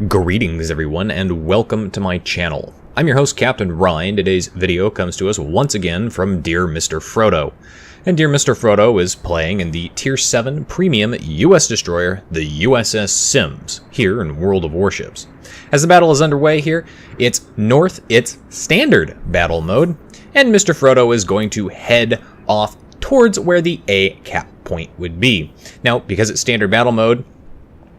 Greetings everyone and welcome to my channel. I'm your host Captain Ryan. Today's video comes to us once again from Dear Mr. Frodo. And Dear Mr. Frodo is playing in the Tier 7 Premium US Destroyer, the USS Sims, here in World of Warships. As the battle is underway here, it's standard battle mode, and Mr. Frodo is going to head off towards where the A cap point would be. Now, because it's standard battle mode,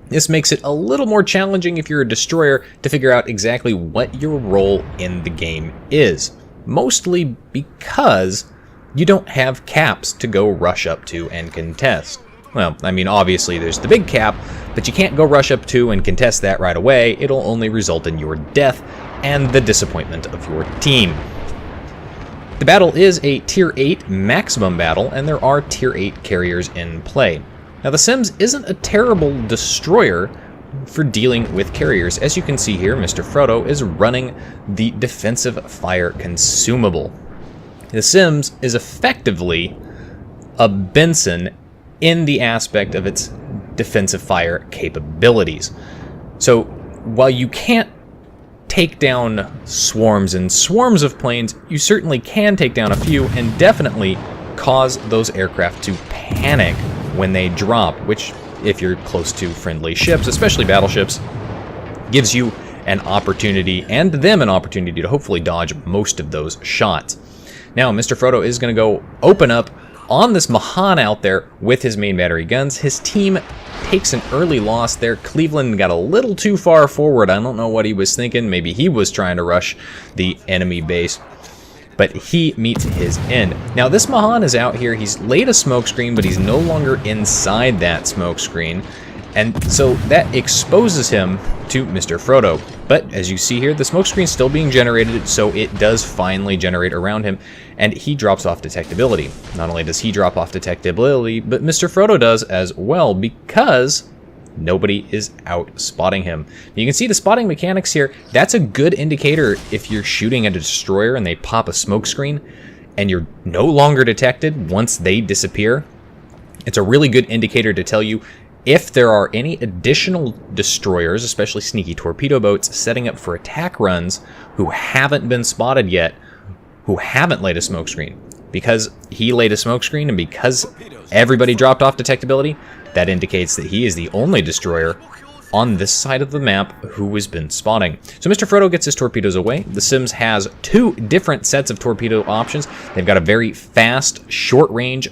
this makes it a little more challenging if you're a destroyer to figure out exactly what your role in the game is. Mostly because you don't have caps to go rush up to and contest. Well, I mean, obviously there's the big cap, but you can't go rush up to and contest that right away. It'll only result in your death and the disappointment of your team. The battle is a Tier 8 maximum battle, and there are Tier 8 carriers in play. Now, the Sims isn't a terrible destroyer for dealing with carriers. As you can see here, Mr. Frodo is running the defensive fire consumable. The Sims is effectively a Benson in the aspect of its defensive fire capabilities. So, while you can't take down swarms and swarms of planes, you certainly can take down a few and definitely cause those aircraft to panic when they drop, which, if you're close to friendly ships, especially battleships, gives you an opportunity, and them an opportunity, to hopefully dodge most of those shots. Now, Mr. Frodo is going to go open up on this Mahan out there with his main battery guns. His team takes an early loss there. Cleveland got a little too far forward. I don't know what he was thinking. Maybe he was trying to rush the enemy base, but he meets his end. Now, this Mahan is out here. He's laid a smoke screen, but he's no longer inside that smoke screen, and so that exposes him to Mr. Frodo. But as you see here, the smoke screen's still being generated, so it does finally generate around him, and he drops off detectability. Not only does he drop off detectability, but Mr. Frodo does as well, because nobody is out spotting him. You can see the spotting mechanics here. That's a good indicator if you're shooting at a destroyer and they pop a smoke screen and you're no longer detected once they disappear. It's a really good indicator to tell you if there are any additional destroyers, especially sneaky torpedo boats, setting up for attack runs who haven't been spotted yet, who haven't laid a smoke screen. Because he laid a smoke screen and because everybody dropped off detectability, that indicates that he is the only destroyer on this side of the map who has been spotting. So Mr. Frodo gets his torpedoes away. The Sims has two different sets of torpedo options. They've got a very fast, short range,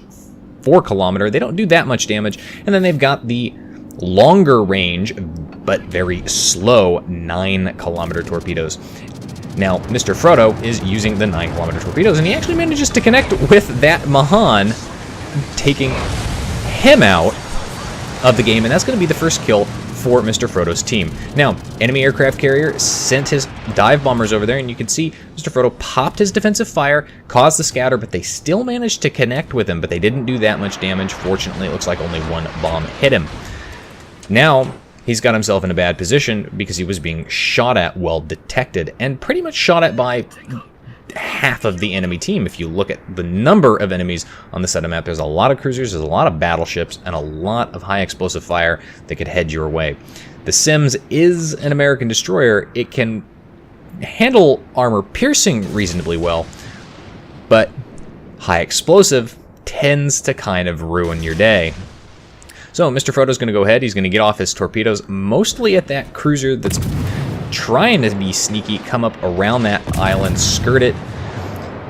4 kilometer. They don't do that much damage. And then they've got the longer range, but very slow 9 kilometer torpedoes. Now, Mr. Frodo is using the 9 kilometer torpedoes, and he actually manages to connect with that Mahan, taking him out of the game, and that's going to be the first kill for Mr. Frodo's team. Now, enemy aircraft carrier sent his dive bombers over there, and you can see Mr. Frodo popped his defensive fire, caused the scatter, but they still managed to connect with him, but they didn't do that much damage. Fortunately, it looks like only one bomb hit him. Now, he's got himself in a bad position because he was being shot at while detected, and pretty much shot at by half of the enemy team. If you look at the number of enemies on the side of the map, there's a lot of cruisers, there's a lot of battleships, and a lot of high explosive fire that could head your way. The Sims is an American destroyer. It can handle armor piercing reasonably well, but high explosive tends to kind of ruin your day. So Mr. Frodo's going to go ahead. He's going to get off his torpedoes, mostly at that cruiser that's trying to be sneaky, come up around that island, skirt it.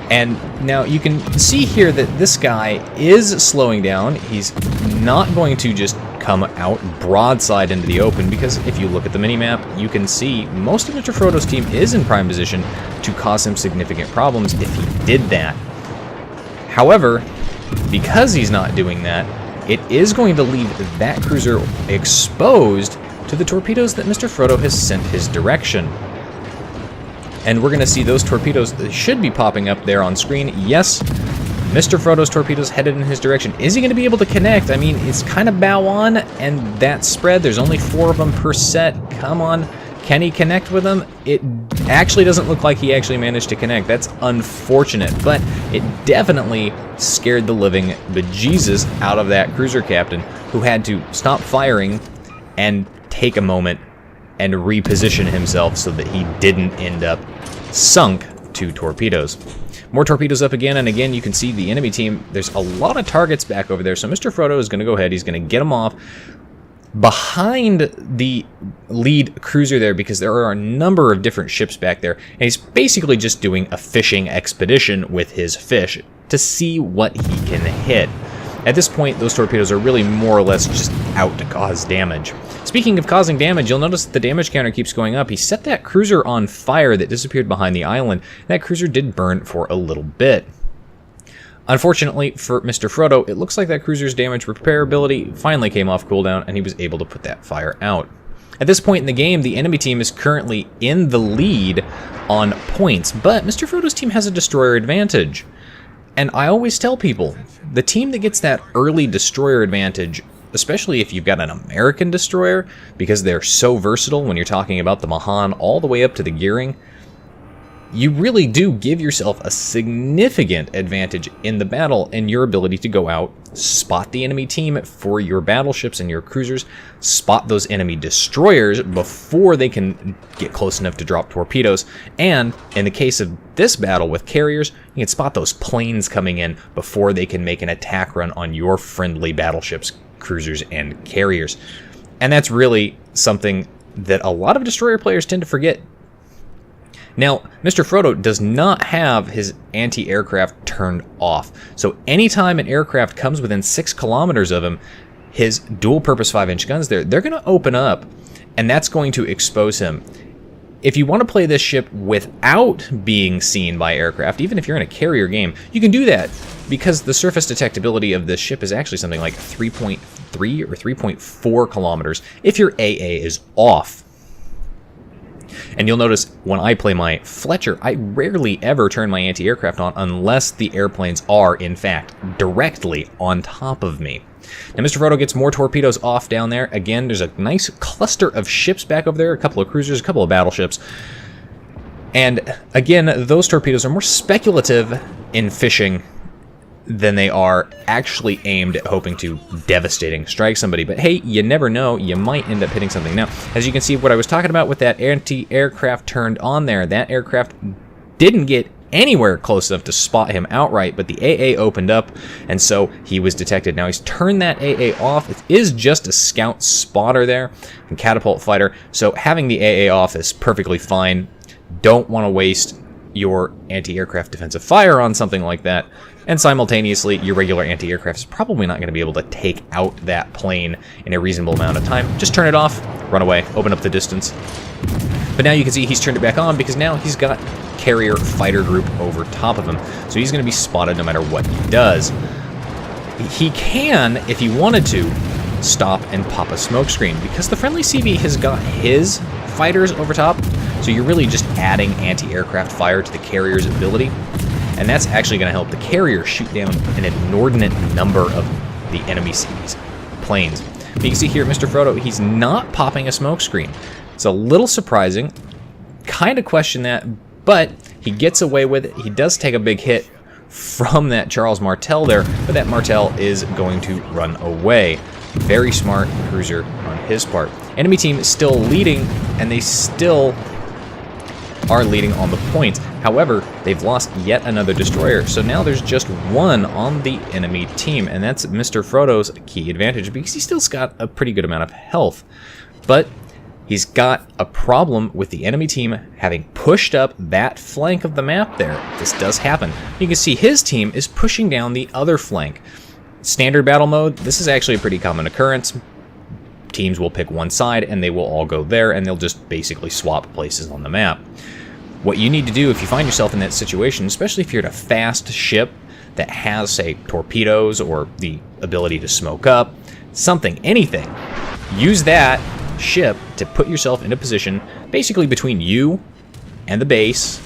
And now you can see here that this guy is slowing down. He's not going to just come out broadside into the open, because if you look at the minimap, you can see most of Mr. Frodo's team is in prime position to cause him significant problems if he did that. However, because he's not doing that, it is going to leave that cruiser exposed to the torpedoes that Mr. Frodo has sent his direction. And we're going to see those torpedoes that should be popping up there on screen. Yes, Mr. Frodo's torpedoes headed in his direction. Is he going to be able to connect? I mean, it's kind of bow on, and that spread, there's only 4 of them per set. Come on, can he connect with them? It actually doesn't look like he actually managed to connect. That's unfortunate, but it definitely scared the living bejesus out of that cruiser captain, who had to stop firing and take a moment and reposition himself so that he didn't end up sunk to torpedoes. More torpedoes up again, and again you can see the enemy team. There's a lot of targets back over there, so Mr. Frodo is going to go ahead. He's going to get them off behind the lead cruiser there, because there are a number of different ships back there, and he's basically just doing a fishing expedition with his fish to see what he can hit. At this point, those torpedoes are really more or less just out to cause damage. Speaking of causing damage, you'll notice the damage counter keeps going up. He set that cruiser on fire that disappeared behind the island. That cruiser did burn for a little bit. Unfortunately for Mr. Frodo, it looks like that cruiser's damage repair ability finally came off cooldown, and he was able to put that fire out. At this point in the game, the enemy team is currently in the lead on points, but Mr. Frodo's team has a destroyer advantage. And I always tell people, the team that gets that early destroyer advantage, especially if you've got an American destroyer, because they're so versatile when you're talking about the Mahan all the way up to the gearing, you really do give yourself a significant advantage in the battle in your ability to go out, spot the enemy team for your battleships and your cruisers, spot those enemy destroyers before they can get close enough to drop torpedoes, and in the case of this battle with carriers, you can spot those planes coming in before they can make an attack run on your friendly battleships, cruisers, and carriers. And that's really something that a lot of destroyer players tend to forget. Now, Mr. Frodo does not have his anti-aircraft turned off, so anytime an aircraft comes within 6 kilometers of him, his dual-purpose 5-inch guns there, they're going to open up, and that's going to expose him. If you want to play this ship without being seen by aircraft, even if you're in a carrier game, you can do that, because the surface detectability of this ship is actually something like 3.3 or 3.4 kilometers if your AA is off. And you'll notice when I play my Fletcher, I rarely ever turn my anti-aircraft on unless the airplanes are, in fact, directly on top of me. Now, Mr. Frodo gets more torpedoes off down there. Again, there's a nice cluster of ships back over there, a couple of cruisers, a couple of battleships. And again, those torpedoes are more speculative in fishing than they are actually aimed at hoping to devastating strike somebody. But hey, you never know, you might end up hitting something. Now, as you can see, what I was talking about with that anti-aircraft turned on there, that aircraft didn't get anywhere close enough to spot him outright, but the AA opened up, and so he was detected. Now, he's turned that AA off. It is just a scout spotter there, and catapult fighter, so having the AA off is perfectly fine. Don't want to waste your anti-aircraft defensive fire on something like that, and simultaneously your regular anti-aircraft is probably not going to be able to take out that plane in a reasonable amount of time. Just turn it off, run away, open up the distance. But now you can see he's turned it back on because now he's got carrier fighter group over top of him, so he's going to be spotted no matter what he does. He can, if he wanted to, stop and pop a smokescreen, because the friendly CV has got his fighters over top, so you're really just adding anti-aircraft fire to the carrier's ability, and that's actually going to help the carrier shoot down an inordinate number of the enemy CV's planes. But you can see here, Mr. Frodo, he's not popping a smokescreen. It's a little surprising, kind of question that, but he gets away with it. He does take a big hit from that Charles Martel there, but that Martel is going to run away. Very smart cruiser on his part. Enemy team is still leading, and they still are leading on the points. However, they've lost yet another destroyer, so now there's just one on the enemy team, and that's Mr. Frodo's key advantage, because he still's got a pretty good amount of health. But he's got a problem with the enemy team having pushed up that flank of the map there. This does happen. You can see his team is pushing down the other flank. Standard battle mode, this is actually a pretty common occurrence. Teams will pick one side and they will all go there, and they'll just basically swap places on the map. What you need to do if you find yourself in that situation, especially if you're in a fast ship that has, say, torpedoes or the ability to smoke up, something, anything, use that ship to put yourself in a position basically between you and the base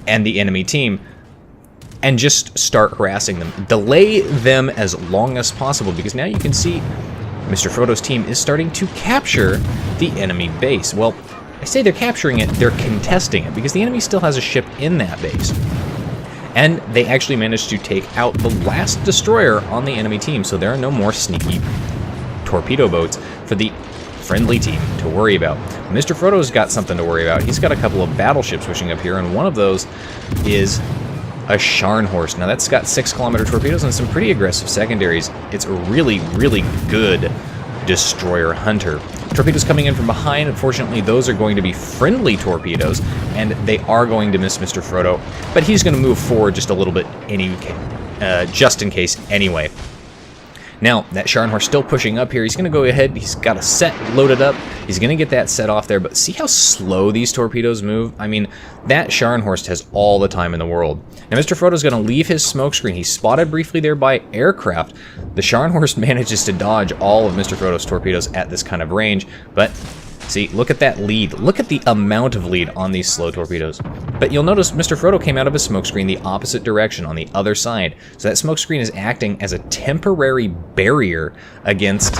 and the enemy team, and just start harassing them. Delay them as long as possible, because now you can see Mr. Frodo's team is starting to capture the enemy base. Well, I say they're capturing it, they're contesting it, because the enemy still has a ship in that base. And they actually managed to take out the last destroyer on the enemy team, so there are no more sneaky torpedo boats for the friendly team to worry about. Mr. Frodo's got something to worry about. He's got a couple of battleships pushing up here, and one of those is a Scharnhorst. Now that's got 6-kilometer torpedoes and some pretty aggressive secondaries. It's a really, really good destroyer hunter. Torpedoes coming in from behind. Unfortunately, those are going to be friendly torpedoes, and they are going to miss Mr. Frodo, but he's going to move forward just a little bit just in case anyway. Now, that Scharnhorst still pushing up here. He's going to go ahead. He's got a set loaded up. He's going to get that set off there, but see how slow these torpedoes move? I mean, that Scharnhorst has all the time in the world. Now, Mr. Frodo's going to leave his smokescreen. He's spotted briefly there by aircraft. The Scharnhorst manages to dodge all of Mr. Frodo's torpedoes at this kind of range, but see, look at that lead. Look at the amount of lead on these slow torpedoes. But you'll notice Mr. Frodo came out of his smokescreen the opposite direction on the other side. So that smokescreen is acting as a temporary barrier against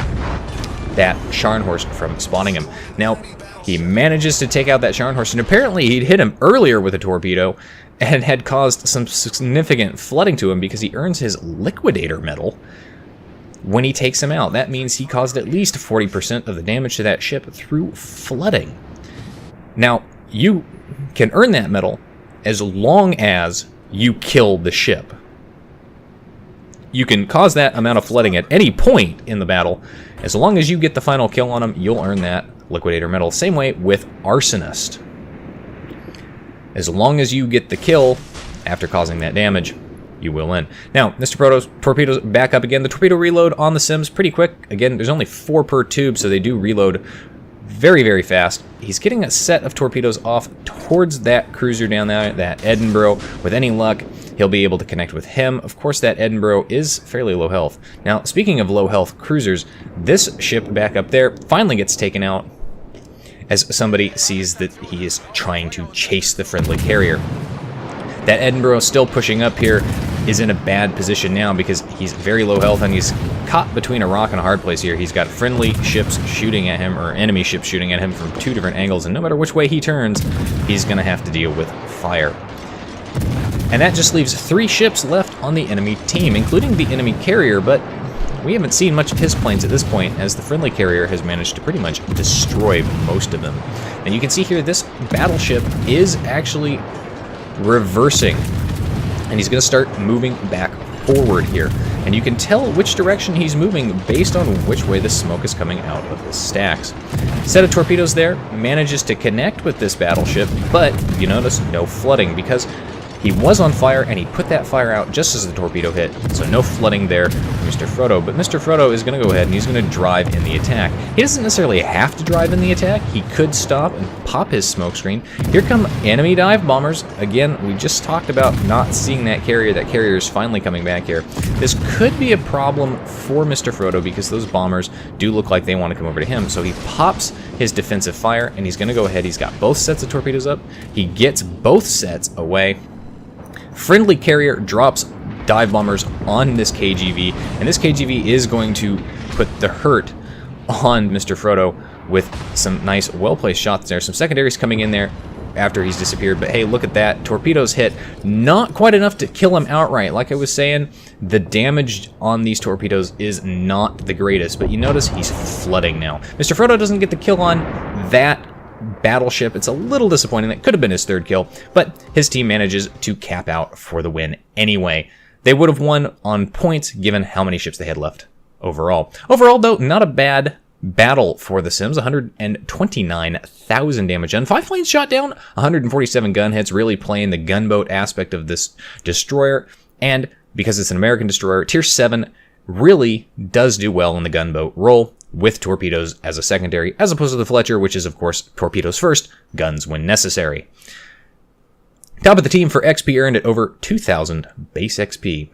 that Scharnhorst from spawning him. Now, he manages to take out that Scharnhorst, and apparently he'd hit him earlier with a torpedo and had caused some significant flooding to him because he earns his liquidator medal when he takes him out. That means he caused at least 40% of the damage to that ship through flooding. Now, you can earn that medal as long as you kill the ship. You can cause that amount of flooding at any point in the battle. As long as you get the final kill on him, you'll earn that liquidator medal. Same way with arsonist. As long as you get the kill after causing that damage, you will win. Now, Mr. Frodo's torpedoes back up again. The torpedo reload on the Sims pretty quick. Again, there's only 4 per tube, so they do reload very, very fast. He's getting a set of torpedoes off towards that cruiser down there, that Edinburgh. With any luck, he'll be able to connect with him. Of course, that Edinburgh is fairly low health. Now, speaking of low health cruisers, this ship back up there finally gets taken out as somebody sees that he is trying to chase the friendly carrier. That Edinburgh still pushing up here is in a bad position now because he's very low health and he's caught between a rock and a hard place here. He's got friendly ships shooting at him, or enemy ships shooting at him from 2 different angles, and no matter which way he turns, he's going to have to deal with fire. And that just leaves 3 ships left on the enemy team, including the enemy carrier, but we haven't seen much of his planes at this point, as the friendly carrier has managed to pretty much destroy most of them. And you can see here, this battleship is actually reversing, and he's going to start moving back forward here, and you can tell which direction he's moving based on which way the smoke is coming out of his stacks. Set of torpedoes there manages to connect with this battleship, but you notice no flooding because he was on fire and he put that fire out just as the torpedo hit, so no flooding there for Mr. Frodo. But Mr. Frodo is going to go ahead and he's going to drive in the attack. He doesn't necessarily have to drive in the attack. He could stop and pop his smokescreen. Here come enemy dive bombers. Again, we just talked about not seeing that carrier. That carrier is finally coming back here. This could be a problem for Mr. Frodo because those bombers do look like they want to come over to him. So he pops his defensive fire and he's going to go ahead. He's got both sets of torpedoes up. He gets both sets away. Friendly carrier drops dive bombers on this KGV, and this KGV is going to put the hurt on Mr. Frodo with some nice well-placed shots there. Some secondaries coming in there after he's disappeared, but hey, look at that. Torpedoes hit. Not quite enough to kill him outright. Like I was saying, the damage on these torpedoes is not the greatest, but you notice he's flooding now. Mr. Frodo doesn't get the kill on that battleship. It's a little disappointing. That could have been his 3rd kill, but his team manages to cap out for the win anyway. They would have won on points given how many ships they had left overall. Overall, though, not a bad battle for the Sims. 129,000 damage done. 5 planes shot down, 147 gun hits, really playing the gunboat aspect of this destroyer. And because it's an American destroyer, Tier 7 really does do well in the gunboat role, with torpedoes as a secondary, as opposed to the Fletcher, which is, of course, torpedoes first, guns when necessary. Top of the team for XP earned at over 2,000 base XP.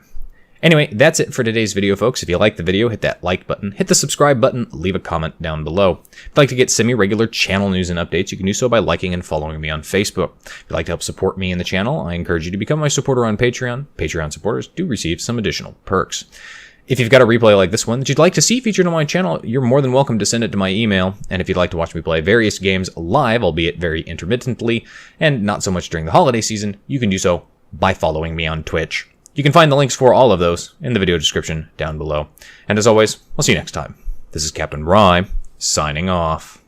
Anyway, that's it for today's video, folks. If you liked the video, hit that like button, hit the subscribe button, leave a comment down below. If you'd like to get semi-regular channel news and updates, you can do so by liking and following me on Facebook. If you'd like to help support me in the channel, I encourage you to become my supporter on Patreon. Patreon supporters do receive some additional perks. If you've got a replay like this one that you'd like to see featured on my channel, you're more than welcome to send it to my email. And if you'd like to watch me play various games live, albeit very intermittently, and not so much during the holiday season, you can do so by following me on Twitch. You can find the links for all of those in the video description down below. And as always, I'll see you next time. This is Captain Rye, signing off.